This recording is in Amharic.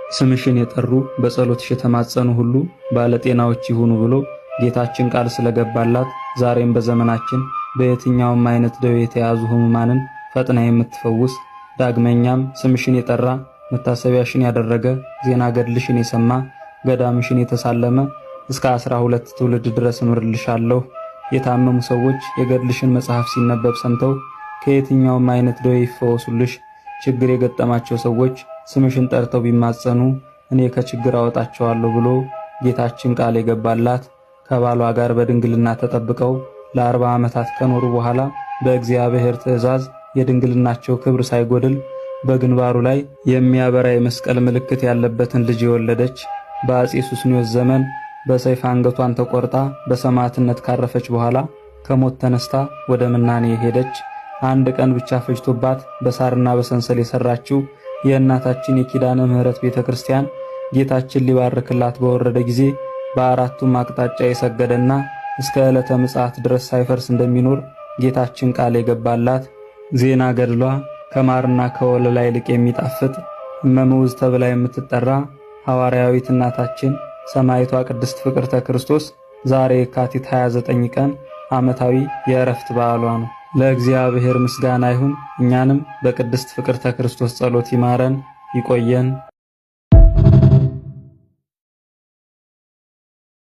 ስምሽን የጠሩ በጸሎትሽ የተማጸኑ ሁሉ ባለጤናዎች ይሁኑ ብሎ ጌታችን ቃል ስለገባላት ዛሬም በዘመናችን በየትኛውም አይነት ደዌ የተያዙ ሕሙማንን ፈጥና የምትፈውስ ዳግመኛም ስምሽን የጠራ መታሰቢያሽን ያደረገ ዜና ገድልሽን የሰማ ገዳምሽን የተሳለመ እስከ 12 ትውልድ ድረስ እምርልሻለሁ። የታመሙ ሰዎች የገድልሽን መጽሐፍ ሲነበብ ሰምተው ከየትኛውም አይነት ደዌ ይፈወሱልሽ። ችግር የገጠማቸው ሰዎች ስምሽን ጠርተው ቢማጸኑ እኔ ከችግር አወጣቸዋለሁ ብሎ ጌታችን ቃል የገባላት ከባሏ ጋር በድንግልና ተጠብቀው ለ40 ዓመታት ከኖሩ በኋላ በእግዚአብሔር ትእዛዝ የድንግልናቸው ክብር ሳይጎድል በግንባሩ ላይ የሚያበራ የመስቀል ምልክት ያለበትን ልጅ የወለደች በአፄ ሱስንዮስ ዘመን በሰይፍ አንገቷን ተቆርጣ በሰማዕትነት ካረፈች በኋላ ከሞት ተነስታ ወደ ምናኔ ሄደች። አንድ ቀን ብቻ ፈጅቶባት በሳርና በሰንሰል የሰራችው የእናታችን የኪዳነ ምሕረት ቤተክርስቲያን ጌታችን ሊባርክላት በወረደ ጊዜ በአራቱም አቅጣጫ የሰገደና እስከ ዕለተ ምጽአት ድረስ ሳይፈርስ እንደሚኖር ጌታችን ቃል የገባላት ዜና ገድሏ ከማርና ከወለላ ይልቅ የሚጣፍጥ እመምዑዝ ተብላ የምትጠራ ሐዋርያዊት እናታችን ሰማዕቷ ቅድስት ፍቅርተ ክርስቶስ ዛሬ የካቲት 29 ቀን ዓመታዊ የዕረፍት በዓሏ ነው። ለእግዚአብሔር ምስጋና ይሁን። እኛንም በቅድስት ፍቅርተ ክርስቶስ ጸሎት ይማረን ይቆየን።